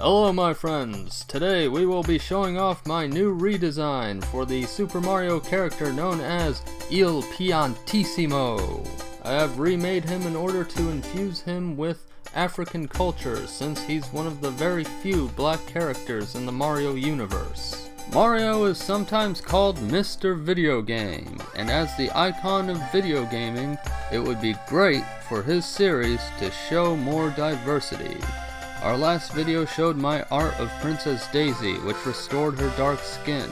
Hello my friends! Today we will be showing off my new redesign for the Super Mario character known as Il Piantissimo. I have remade him in order to infuse him with African culture since he's one of the very few black characters in the Mario universe. Mario is sometimes called Mr. Video Game, and as the icon of video gaming, it would be great for his series to show more diversity. Our last video showed my art of Princess Daisy, which restored her dark skin.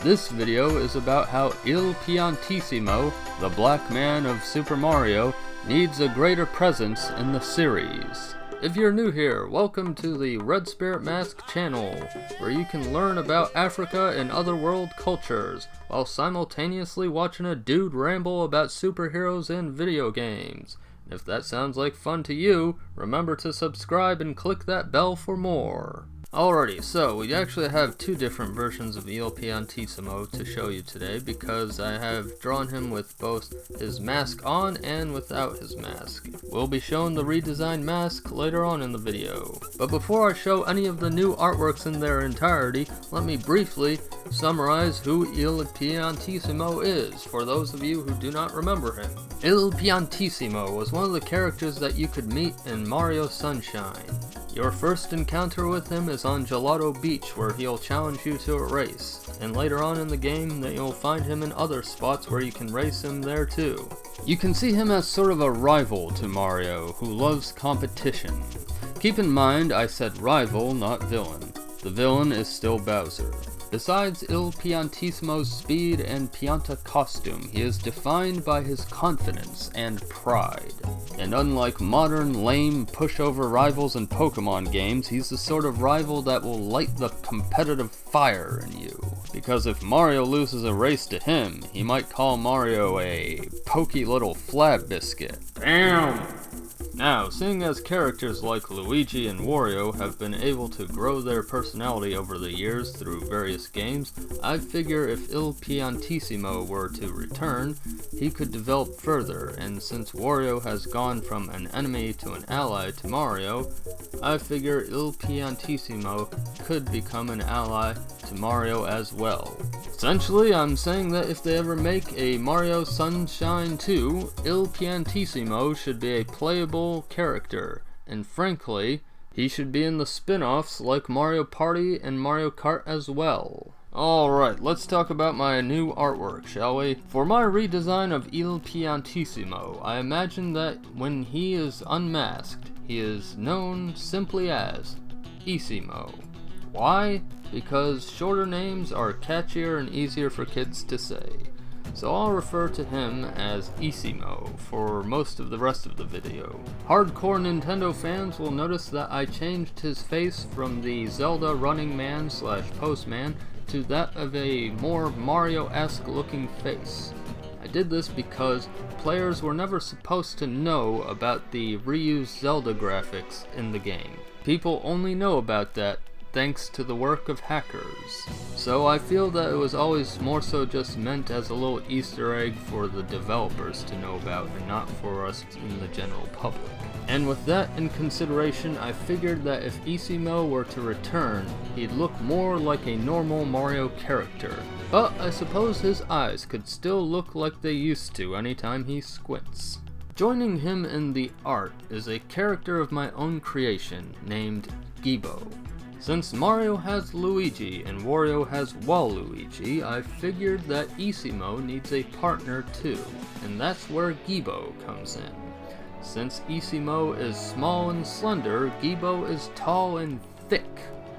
This video is about how Il Piantissimo, the black man of Super Mario, needs a greater presence in the series. If you're new here, welcome to the Red Spirit Mask channel, where you can learn about Africa and other world cultures, while simultaneously watching a dude ramble about superheroes and video games. If that sounds like fun to you, remember to subscribe and click that bell for more. Alrighty, so we actually have two different versions of Il Piantissimo to show you today because I have drawn him with both his mask on and without his mask. We'll be showing the redesigned mask later on in the video. But before I show any of the new artworks in their entirety, let me briefly summarize who Il Piantissimo is, for those of you who do not remember him. Il Piantissimo was one of the characters that you could meet in Mario Sunshine. Your first encounter with him is on Gelato Beach, where he'll challenge you to a race, and later on in the game that you'll find him in other spots where you can race him there too. You can see him as sort of a rival to Mario, who loves competition. Keep in mind I said rival, not villain. The villain is still Bowser. Besides Il Piantissimo's speed and Pianta costume, he is defined by his confidence and pride. And unlike modern, lame, pushover rivals in Pokemon games, he's the sort of rival that will light the competitive fire in you. Because if Mario loses a race to him, he might call Mario a pokey little flab biscuit. Damn! Now, seeing as characters like Luigi and Wario have been able to grow their personality over the years through various games, I figure if Il Piantissimo were to return, he could develop further, and since Wario has gone from an enemy to an ally to Mario, I figure Il Piantissimo could become an ally to Mario as well. Essentially, I'm saying that if they ever make a Mario Sunshine 2, Il Piantissimo should be a playable character, and frankly, he should be in the spin-offs like Mario Party and Mario Kart as well. Alright, let's talk about my new artwork, shall we? For my redesign of Il Piantissimo, I imagine that when he is unmasked, he is known simply as Issimo. Why? Because shorter names are catchier and easier for kids to say. So I'll refer to him as Issimo for most of the rest of the video. Hardcore Nintendo fans will notice that I changed his face from the Zelda Running Man / Postman to that of a more Mario-esque looking face. I did this because players were never supposed to know about the reused Zelda graphics in the game. People only know about that thanks to the work of hackers. So I feel that it was always more so just meant as a little Easter egg for the developers to know about and not for us in the general public. And with that in consideration, I figured that if Issimo were to return, he'd look more like a normal Mario character. But I suppose his eyes could still look like they used to anytime he squints. Joining him in the art is a character of my own creation named Gibo. Since Mario has Luigi and Wario has Waluigi, I figured that Issimo needs a partner too, and that's where Gibo comes in. Since Issimo is small and slender, Gibo is tall and thick.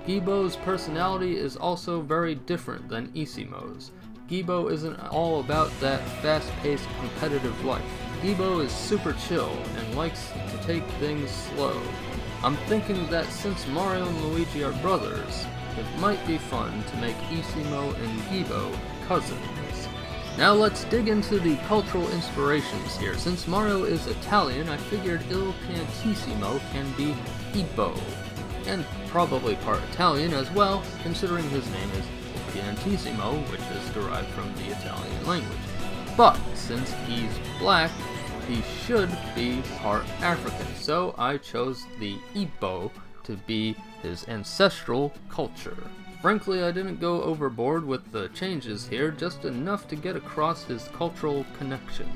Gibo's personality is also very different than Issimo's. Gibo isn't all about that fast-paced competitive life. Gibo is super chill and likes to take things slow. I'm thinking that since Mario and Luigi are brothers, it might be fun to make Issimo and Gibo cousins. Now let's dig into the cultural inspirations here. Since Mario is Italian, I figured Il Piantissimo can be Igbo, and probably part Italian as well, considering his name is Il Piantissimo, which is derived from the Italian language. But since he's black, he should be part African, so I chose the Igbo to be his ancestral culture. Frankly, I didn't go overboard with the changes here, just enough to get across his cultural connections.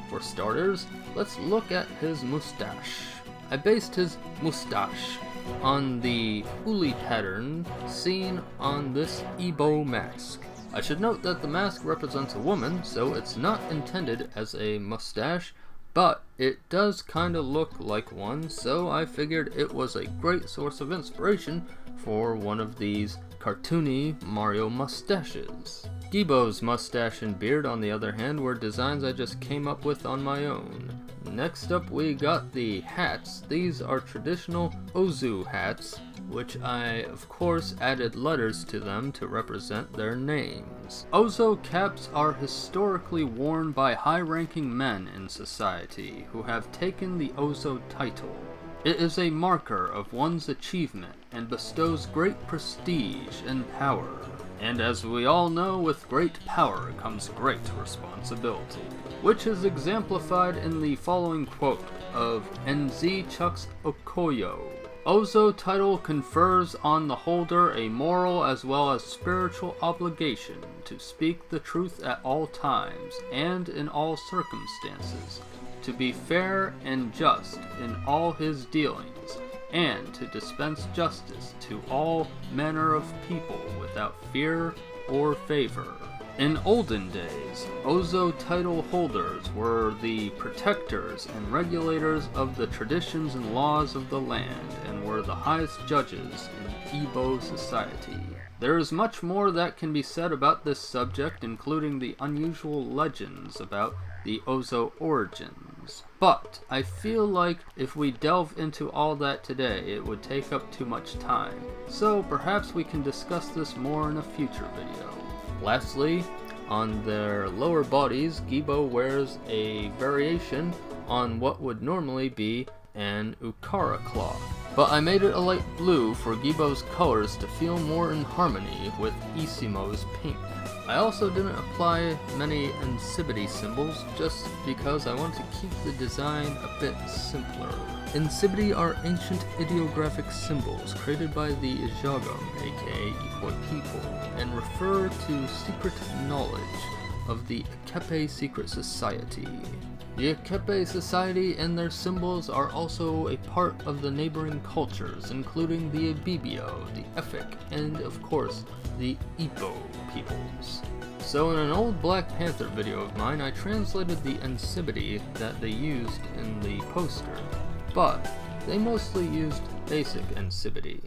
For starters, let's look at his mustache. I based his mustache on the uli pattern seen on this Igbo mask. I should note that the mask represents a woman, so it's not intended as a mustache, but it does kinda look like one, so I figured it was a great source of inspiration for one of these cartoony Mario mustaches. Gibo's mustache and beard, on the other hand, were designs I just came up with on my own. Next up we got the hats. These are traditional Ozu hats, which I of course added letters to them to represent their names. Ozo caps are historically worn by high-ranking men in society who have taken the Ozo title. It is a marker of one's achievement and bestows great prestige and power. And as we all know, with great power comes great responsibility, which is exemplified in the following quote of Nz Chucks Okoyo. Ozo title confers on the holder a moral as well as spiritual obligation to speak the truth at all times and in all circumstances, to be fair and just in all his dealings, and to dispense justice to all manner of people without fear or favor. In olden days, Ozo title holders were the protectors and regulators of the traditions and laws of the land, and were the highest judges in Igbo society. There is much more that can be said about this subject, including the unusual legends about the Ozo origins. But I feel like if we delve into all that today, it would take up too much time. So perhaps we can discuss this more in a future video. Lastly, on their lower bodies, Gibo wears a variation on what would normally be an Ukara cloth. But I made it a light blue for Gibo's colors to feel more in harmony with Issimo's pink. I also didn't apply many Nsibidi symbols just because I wanted to keep the design a bit simpler. Nsibidi are ancient ideographic symbols created by the Ijagam, aka Ikoi people, and refer to secret knowledge of the Akepe secret society. The Akepe society and their symbols are also a part of the neighboring cultures, including the Ibibio, the Efik, and of course, the Igbo peoples. So in an old Black Panther video of mine, I translated the Nsibidi that they used in the poster, but they mostly used basic Nsibidi.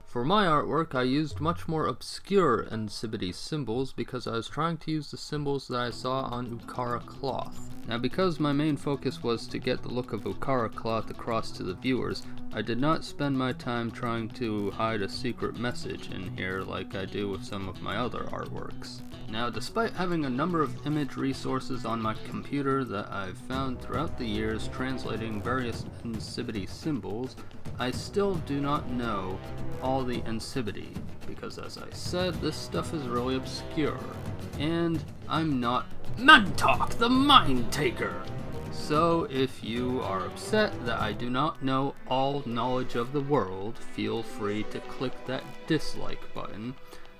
For my artwork, I used much more obscure Nsibidi symbols because I was trying to use the symbols that I saw on Ukara cloth. Now because my main focus was to get the look of Ukara cloth across to the viewers, I did not spend my time trying to hide a secret message in here like I do with some of my other artworks. Now despite having a number of image resources on my computer that I've found throughout the years translating various Nsibidi symbols, I still do not know all the Nsibidi, because as I said, this stuff is really obscure, and I'm not Mantalk the Mind Taker! So if you are upset that I do not know all knowledge of the world, feel free to click that dislike button.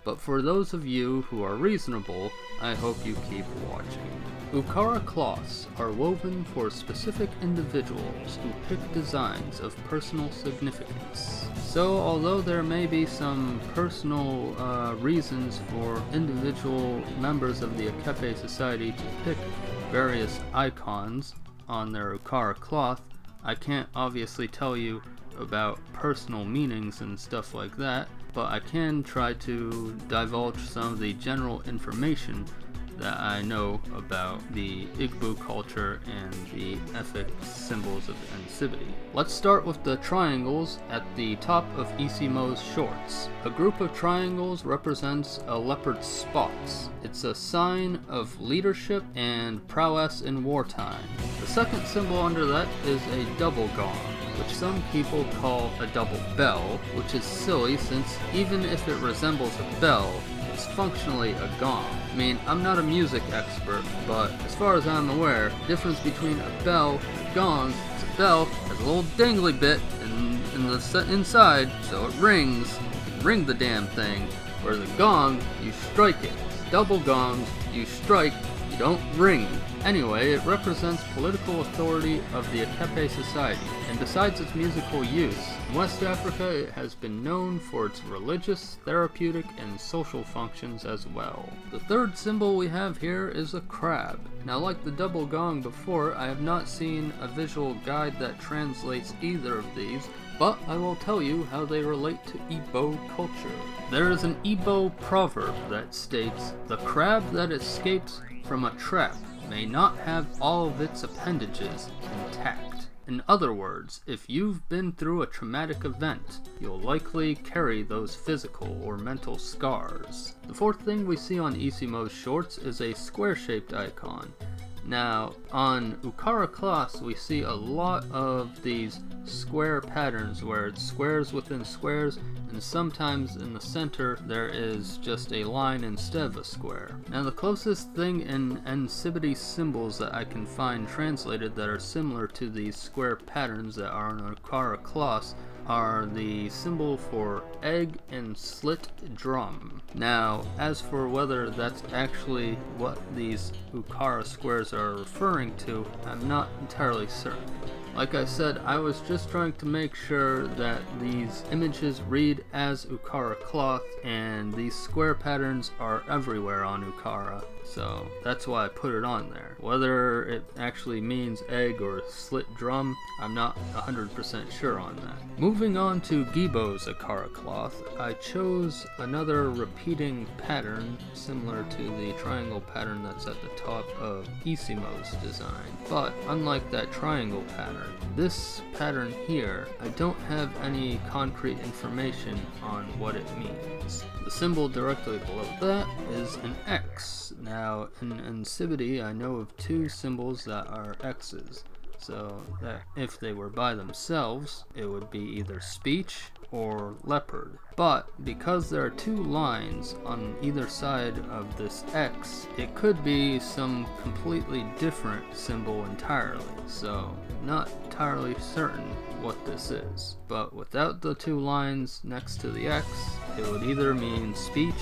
But for those of you who are reasonable, I hope you keep watching. Ukara cloths are woven for specific individuals who pick designs of personal significance. So although there may be some personal reasons for individual members of the Akepe society to pick various icons on their Ukara cloth, I can't obviously tell you about personal meanings and stuff like that, but I can try to divulge some of the general information that I know about the Igbo culture and the Efik symbols of Nsibidi. Let's start with the triangles at the top of Issimo's shorts. A group of triangles represents a leopard's spots. It's a sign of leadership and prowess in wartime. The second symbol under that is a double gong, which some people call a double bell, which is silly since even if it resembles a bell, it's functionally a gong. I mean, I'm not a music expert, but as far as I'm aware, the difference between a bell and a gong is a bell has a little dangly bit, and in the inside, so it rings. You can ring the damn thing. Where the gong, you strike it. Double gongs, you strike, you don't ring. Anyway, it represents political authority of the Akepe society, and besides its musical use, in West Africa it has been known for its religious, therapeutic, and social functions as well. The third symbol we have here is a crab. Now, like the double gong before, I have not seen a visual guide that translates either of these, but I will tell you how they relate to Igbo culture. There is an Igbo proverb that states, "The crab that escapes from a trap may not have all of its appendages intact." In other words, if you've been through a traumatic event, you'll likely carry those physical or mental scars. The fourth thing we see on Issimo's shorts is a square-shaped icon. Now, on Ukara class, we see a lot of these square patterns where it's squares within squares, and sometimes in the center there is just a line instead of a square. Now, the closest thing in Nsibidi symbols that I can find translated that are similar to these square patterns that are on Ukara class are the symbol for egg and slit drum. Now, as for whether that's actually what these Ukara squares are referring to, I'm not entirely certain. Like I said, I was just trying to make sure that these images read as Ukara cloth, and these square patterns are everywhere on Ukara, so that's why I put it on there. Whether it actually means egg or slit drum, I'm not 100% sure on that. Moving on to Gibo's Ukara cloth, I chose another repeating pattern similar to the triangle pattern that's at the top of Issimo's design, but unlike that triangle pattern, this pattern here, I don't have any concrete information on what it means. The symbol directly below that is an X. Now, in Nsibidi, I know of two symbols that are X's, so that if they were by themselves, it would be either speech or leopard. But because there are two lines on either side of this X, it could be some completely different symbol entirely, so not entirely certain what this is. But without the two lines next to the X, it would either mean speech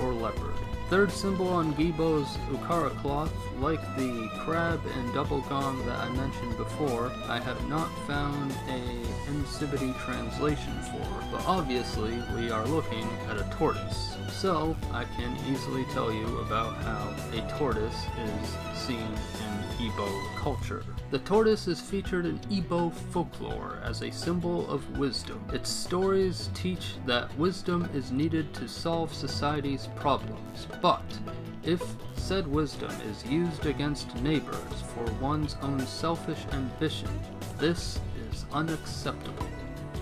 or leopard. Third symbol on Gibo's Ukara cloth, like the crab and double gong that I mentioned before, I have not found a Nsibidi translation for, but obviously we are looking at a tortoise. So I can easily tell you about how a tortoise is seen in Igbo culture. The tortoise is featured in Igbo folklore as a symbol of wisdom. Its stories teach that wisdom is needed to solve society's problems, but if said wisdom is used against neighbors for one's own selfish ambition, this is unacceptable.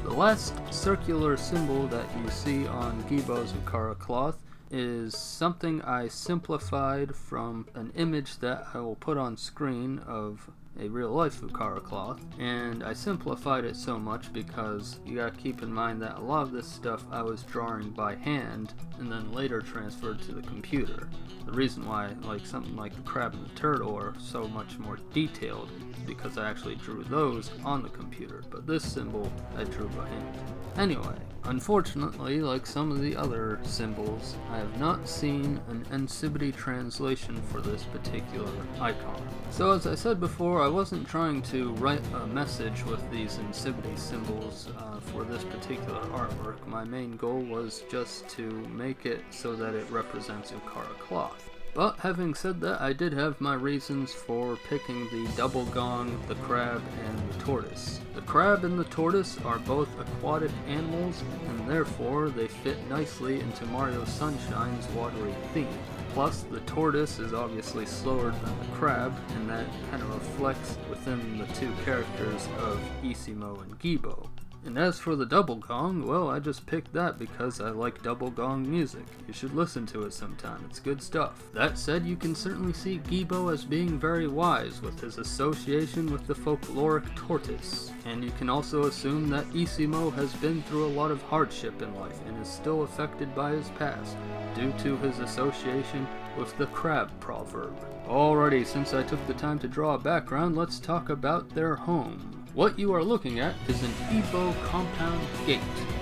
The last circular symbol that you see on Gibo's Ukara cloth is something I simplified from an image that I will put on screen of a real-life Ukara cloth, and I simplified it so much because you gotta keep in mind that a lot of this stuff I was drawing by hand and then later transferred to the computer. The reason why something like the crab and the turtle are so much more detailed is because I actually drew those on the computer, but this symbol I drew by hand. Anyway, unfortunately, like some of the other symbols, I have not seen an Nsibidi translation for this particular icon. So as I said before, I wasn't trying to write a message with these Nsibidi symbols for this particular artwork. My main goal was just to make it so that it represents Ukara cloth. But having said that, I did have my reasons for picking the double gong, the crab, and the tortoise. The crab and the tortoise are both aquatic animals, and therefore they fit nicely into Mario Sunshine's watery theme. Plus, the tortoise is obviously slower than the crab, and that kind of reflects within the two characters of Issimo and Gibo. And as for the double gong, well, I just picked that because I like double gong music. You should listen to it sometime, it's good stuff. That said, you can certainly see Gibo as being very wise with his association with the folkloric tortoise. And you can also assume that Issimo has been through a lot of hardship in life and is still affected by his past, due to his association with the crab proverb. Alrighty, since I took the time to draw a background, let's talk about their home. What you are looking at is an Igbo compound gate.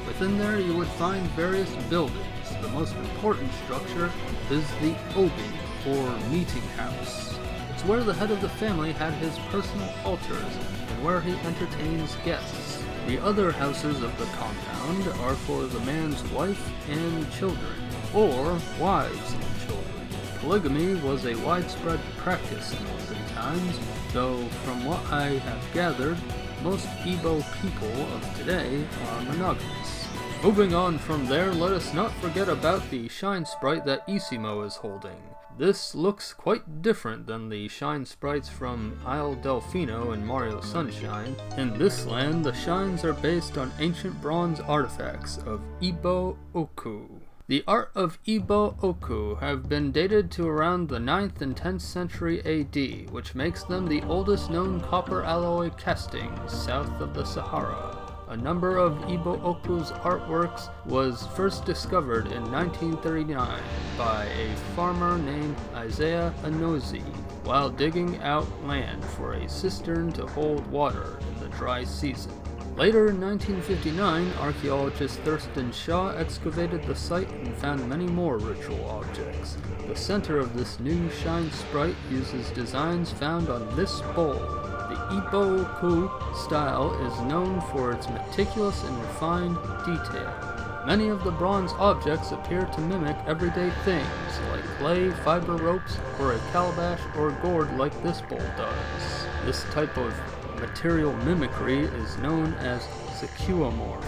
Within there you would find various buildings. The most important structure is the obi, or meeting house. It's where the head of the family had his personal altars and where he entertains guests. The other houses of the compound are for the man's wife and children, or wives and children. Polygamy was a widespread practice in olden times, though from what I have gathered, most Igbo people of today are monogamous. Moving on from there, let us not forget about the shine sprite that Issimo is holding. This looks quite different than the shine sprites from Isle Delfino in Mario Sunshine. In this land, the shines are based on ancient bronze artifacts of Igbo oku. The art of Igbo oku have been dated to around the 9th and 10th century AD, which makes them the oldest known copper alloy castings south of the Sahara. A number of Igbo oku's artworks was first discovered in 1939 by a farmer named Isaiah Anozi while digging out land for a cistern to hold water in the dry season. Later in 1959, archaeologist Thurston Shaw excavated the site and found many more ritual objects. The center of this new shine sprite uses designs found on this bowl. The Igbo oku style is known for its meticulous and refined detail. Many of the bronze objects appear to mimic everyday things, like clay, fiber ropes, or a calabash or gourd like this bowl does. This type of material mimicry is known as sequomorph.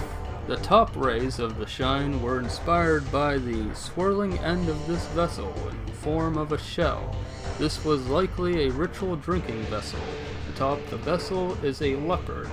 The top rays of the shine were inspired by the swirling end of this vessel in the form of a shell. This was likely a ritual drinking vessel. Atop the vessel is a leopard.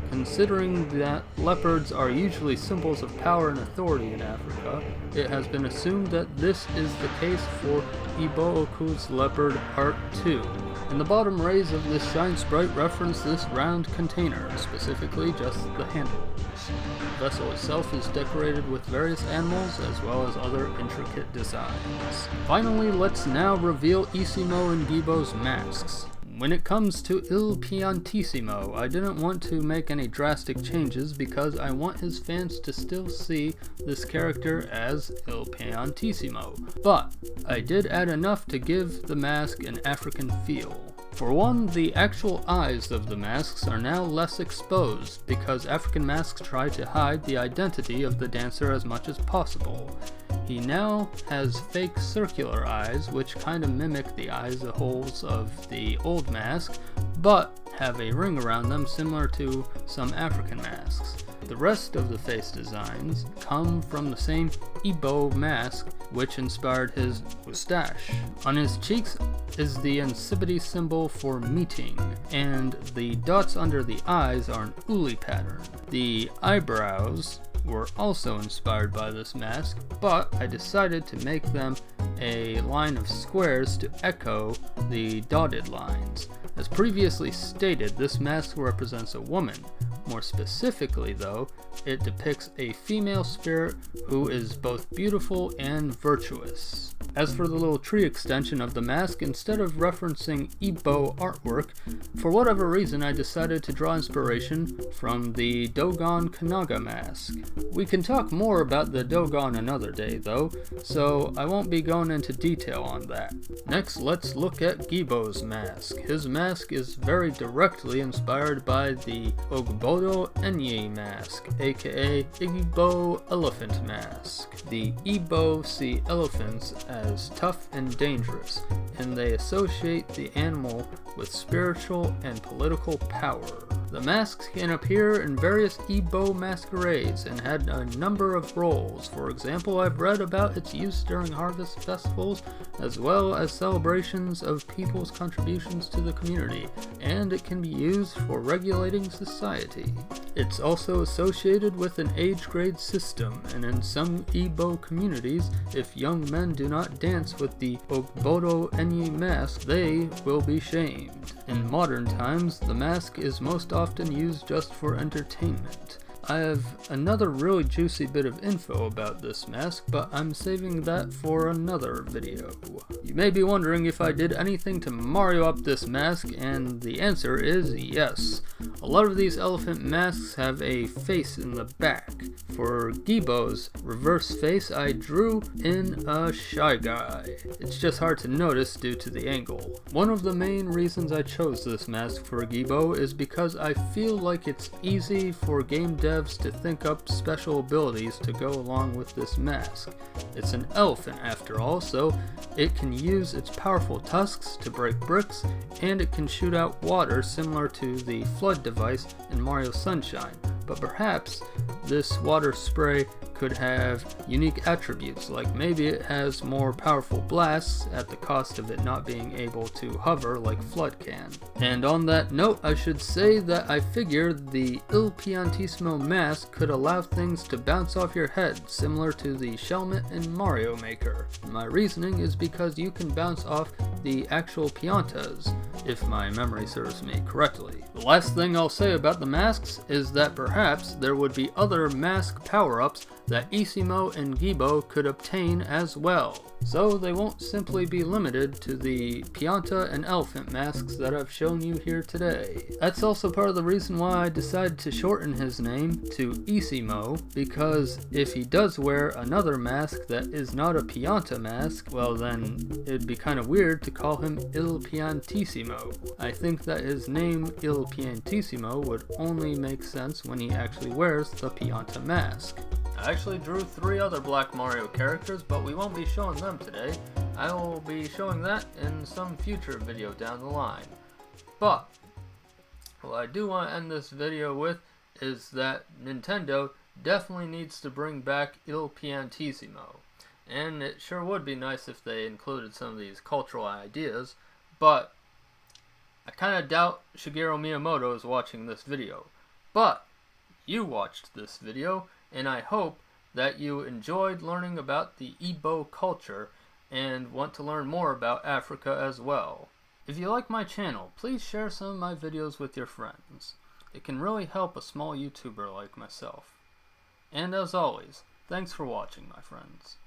Considering that leopards are usually symbols of power and authority in Africa, it has been assumed that this is the case for Igbo oku's leopard art too. And the bottom rays of this shine sprite reference this round container, specifically just the handles. The vessel itself is decorated with various animals as well as other intricate designs. Finally, let's now reveal Issimo and Gibo's masks. When it comes to Il Piantissimo, I didn't want to make any drastic changes because I want his fans to still see this character as Il Piantissimo, but I did add enough to give the mask an African feel. For one, the actual eyes of the masks are now less exposed because African masks try to hide the identity of the dancer as much as possible. He now has fake circular eyes, which kind of mimic the eyes holes of the old mask, but have a ring around them similar to some African masks. The rest of the face designs come from the same Igbo mask, which inspired his mustache. On his cheeks is the Nsibidi symbol for meeting, and the dots under the eyes are an uli pattern. The eyebrows were also inspired by this mask, but I decided to make them a line of squares to echo the dotted lines. As previously stated, this mask represents a woman. More specifically though, it depicts a female spirit who is both beautiful and virtuous. As for the little tree extension of the mask, instead of referencing Igbo artwork, for whatever reason I decided to draw inspiration from the Dogon Kanaga mask. We can talk more about the Dogon another day though, so I won't be going into detail on that. Next, let's look at Gibo's mask. His mask is very directly inspired by the Ogbodo Enyi mask, aka Igbo elephant mask. The Igbo see elephants as tough and dangerous, and they associate the animal with spiritual and political power. The masks can appear in various Igbo masquerades and had a number of roles. For example, I've read about its use during harvest festivals as well as celebrations of people's contributions to the community, and it can be used for regulating society. It's also associated with an age grade system, and in some Igbo communities, if young men do not dance with the Ogbodo Enyi mask, they will be shamed. In modern times, the mask is most often used just for entertainment. I have another really juicy bit of info about this mask, but I'm saving that for another video. You may be wondering if I did anything to Mario up this mask, and the answer is yes. A lot of these elephant masks have a face in the back. For Gibo's reverse face, I drew in a Shy Guy. It's just hard to notice due to the angle. One of the main reasons I chose this mask for Gibo is because I feel like it's easy for game devs to think up special abilities to go along with this mask. It's an elephant after all, so it can use its powerful tusks to break bricks, and it can shoot out water similar to the flood device in Mario Sunshine. But perhaps this water spray could have unique attributes, like maybe it has more powerful blasts at the cost of it not being able to hover like Flood can. And on that note, I should say that I figured the Il Piantissimo mask could allow things to bounce off your head, similar to the Shelmet in Mario Maker. My reasoning is because you can bounce off the actual piantas, if my memory serves me correctly. The last thing I'll say about the masks is that perhaps there would be other mask power-ups that Issimo and Gibo could obtain as well, so they won't simply be limited to the Pianta and Elephant masks that I've shown you here today. That's also part of the reason why I decided to shorten his name to Issimo, because if he does wear another mask that is not a Pianta mask, well then it'd be kind of weird to call him Il Piantissimo. I think that his name Il Piantissimo would only make sense when he actually wears the Pianta mask. I actually drew 3 other Black Mario characters, but we won't be showing them today. I will be showing that in some future video down the line. But what I do want to end this video with is that Nintendo definitely needs to bring back Il Piantissimo. And it sure would be nice if they included some of these cultural ideas, but I kind of doubt Shigeru Miyamoto is watching this video. But you watched this video, and I hope that you enjoyed learning about the Igbo culture and want to learn more about Africa as well. If you like my channel, please share some of my videos with your friends. It can really help a small YouTuber like myself. And as always, thanks for watching, my friends.